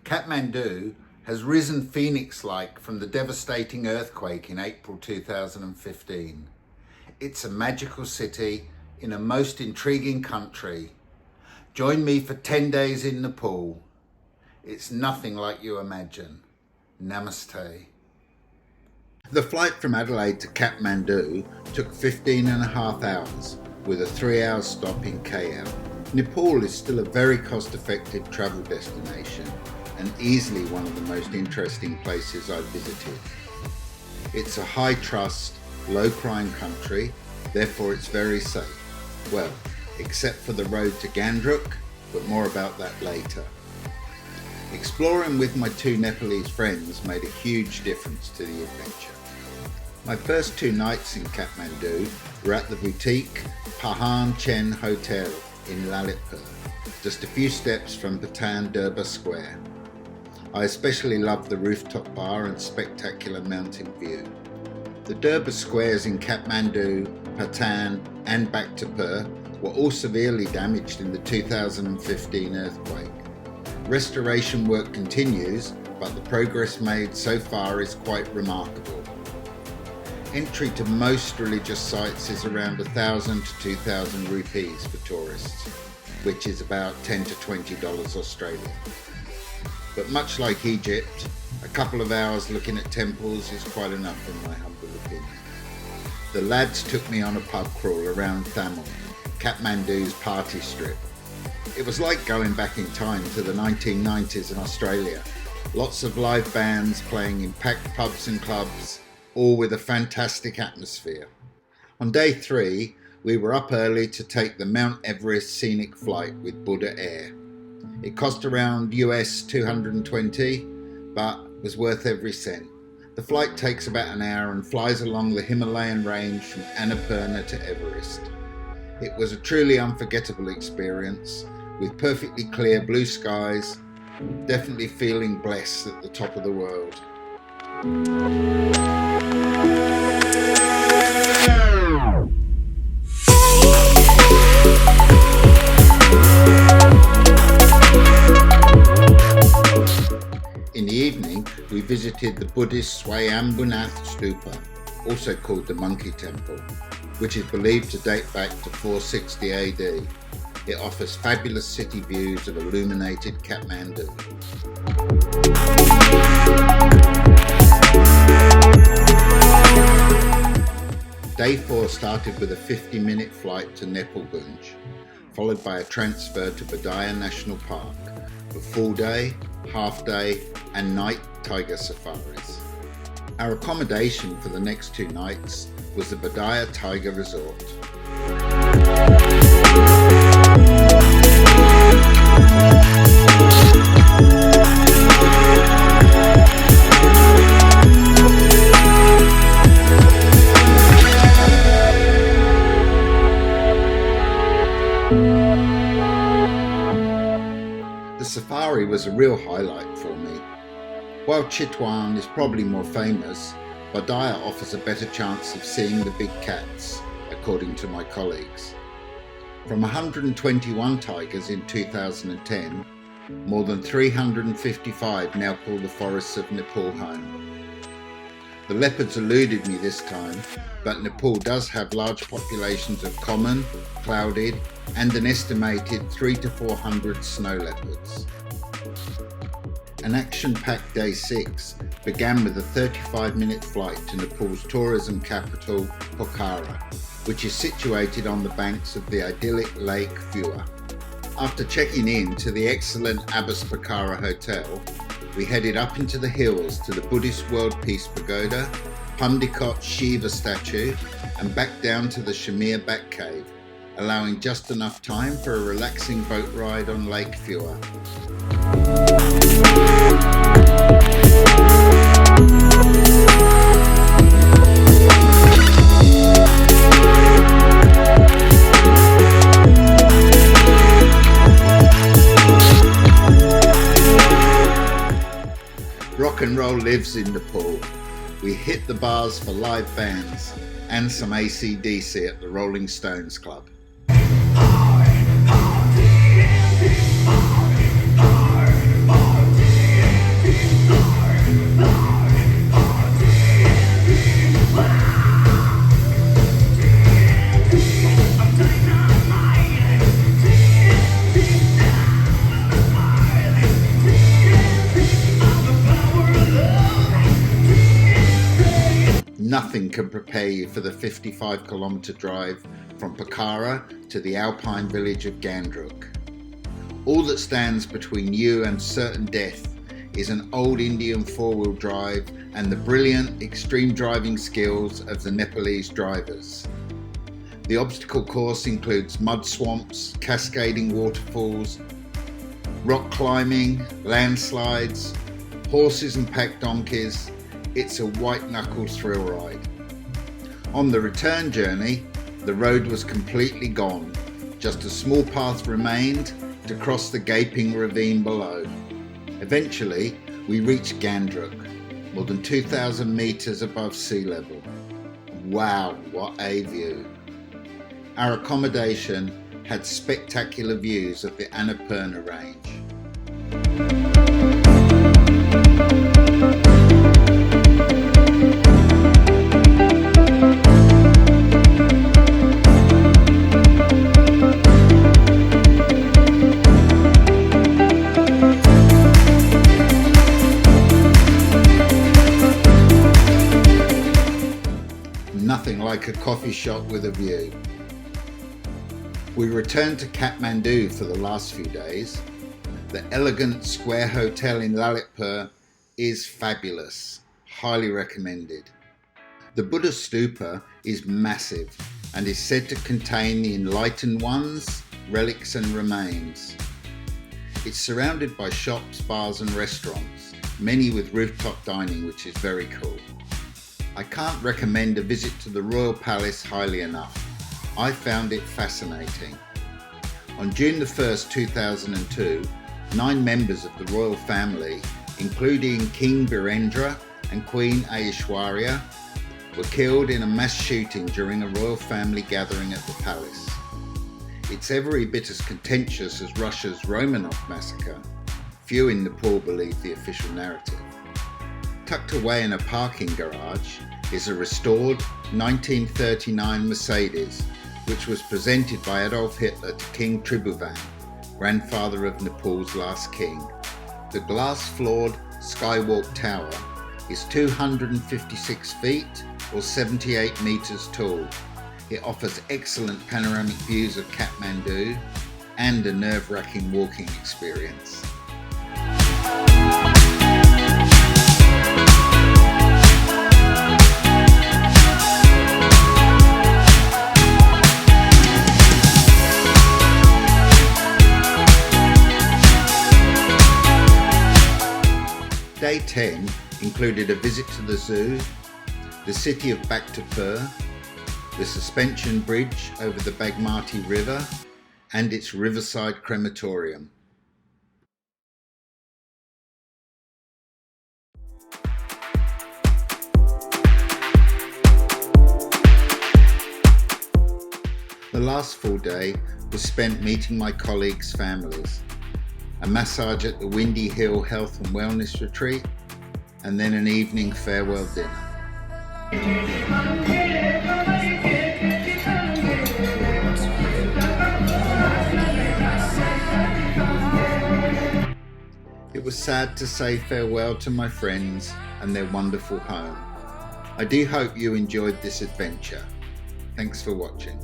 Kathmandu has risen phoenix-like from the devastating earthquake in April 2015. It's a magical city in a most intriguing country. Join me for 10 days in Nepal. It's nothing like you imagine. Namaste. The flight from Adelaide to Kathmandu took 15 and a half hours with a 3-hour stop in KL. Nepal is still a very cost-effective travel destination and easily one of the most interesting places I've visited. It's a high-trust, low-crime country, therefore it's very safe. Well, except for the road to Ghandruk, but more about that later. Exploring with my 2 Nepalese friends made a huge difference to the adventure. My first 2 nights in Kathmandu were at the boutique Pahan Chen Hotel in Lalitpur, just a few steps from Patan Durbar Square. I especially loved the rooftop bar and spectacular mountain view. The Durbar squares in Kathmandu, Patan and Bhaktapur were all severely damaged in the 2015 earthquake. Restoration work continues, but the progress made so far is quite remarkable. Entry to most religious sites is around 1,000 to 2,000 rupees for tourists, which is about $10 to $20 Australian. But much like Egypt, a couple of hours looking at temples is quite enough in my humble opinion. The lads took me on a pub crawl around Thamel, Kathmandu's party strip. It was like going back in time to the 1990s in Australia. Lots of live bands playing in packed pubs and clubs, all with a fantastic atmosphere. On day 3, we were up early to take the Mount Everest Scenic flight with Buddha Air. It cost around US $220, but was worth every cent. The flight takes about an hour and flies along the Himalayan range from Annapurna to Everest. It was a truly unforgettable experience, with perfectly clear blue skies, definitely feeling blessed at the top of the world. In the evening, we visited the Buddhist Swayambhunath Stupa, also called the Monkey Temple, which is believed to date back to 460 AD. It offers fabulous city views of illuminated Kathmandu. Day 4 started with a 50-minute flight to Nepal, followed by a transfer to Bardiya National Park for full day, half day and night tiger safaris. Our accommodation for the next 2 nights was the Bardiya Tiger Resort. The safari was a real highlight for me. While Chitwan is probably more famous, Bardiya offers a better chance of seeing the big cats, according to my colleagues. From 121 tigers in 2010, more than 355 now call the forests of Nepal home. The leopards eluded me this time, but Nepal does have large populations of common, clouded and an estimated 300 to 400 snow leopards. An action-packed day 6 began with a 35-minute flight to Nepal's tourism capital, Pokhara, which is situated on the banks of the idyllic Lake Phua. After checking in to the excellent Abbas Pokhara Hotel, we headed up into the hills to the Buddhist World Peace Pagoda, Pandikot Shiva statue, and back down to the Shamir Bat Cave, allowing just enough time for a relaxing boat ride on Lake Phua. Rock and roll lives in Nepal. We hit the bars for live bands and some AC/DC at the Rolling Stones Club. Nothing can prepare you for the 55-kilometre drive from Pokhara to the alpine village of Ghandruk. All that stands between you and certain death is an old Indian four-wheel drive and the brilliant extreme driving skills of the Nepalese drivers. The obstacle course includes mud swamps, cascading waterfalls, rock climbing, landslides, horses and pack donkeys. It's a white-knuckle thrill ride. On the return journey, the road was completely gone. Just a small path remained to cross the gaping ravine below. Eventually, we reached Ghandruk, more than 2,000 metres above sea level. Wow, what a view! Our accommodation had spectacular views of the Annapurna range. Nothing like a coffee shop with a view. We returned to Kathmandu for the last few days. The elegant square hotel in Lalitpur is fabulous, highly recommended. The Buddha stupa is massive and is said to contain the enlightened one's relics and remains. It's surrounded by shops, bars and restaurants, many with rooftop dining, which is very cool. I can't recommend a visit to the Royal Palace highly enough. I found it fascinating. On June the 1st, 2002, 9 members of the royal family, including King Birendra and Queen Aishwarya, were killed in a mass shooting during a royal family gathering at the palace. It's every bit as contentious as Russia's Romanov massacre. Few in Nepal believe the official narrative. Tucked away in a parking garage is a restored 1939 Mercedes, which was presented by Adolf Hitler to King Tribhuvan, grandfather of Nepal's last king. The glass-floored Skywalk Tower is 256 feet or 78 metres tall. It offers excellent panoramic views of Kathmandu and a nerve-wracking walking experience. Day 10 included a visit to the zoo, the city of Bhaktapur, the suspension bridge over the Bagmati River, and its riverside crematorium. The last full day was spent meeting my colleagues' families, a massage at the Windy Hill Health and Wellness Retreat, and then an evening farewell dinner. It was sad to say farewell to my friends and their wonderful home. I do hope you enjoyed this adventure. Thanks for watching.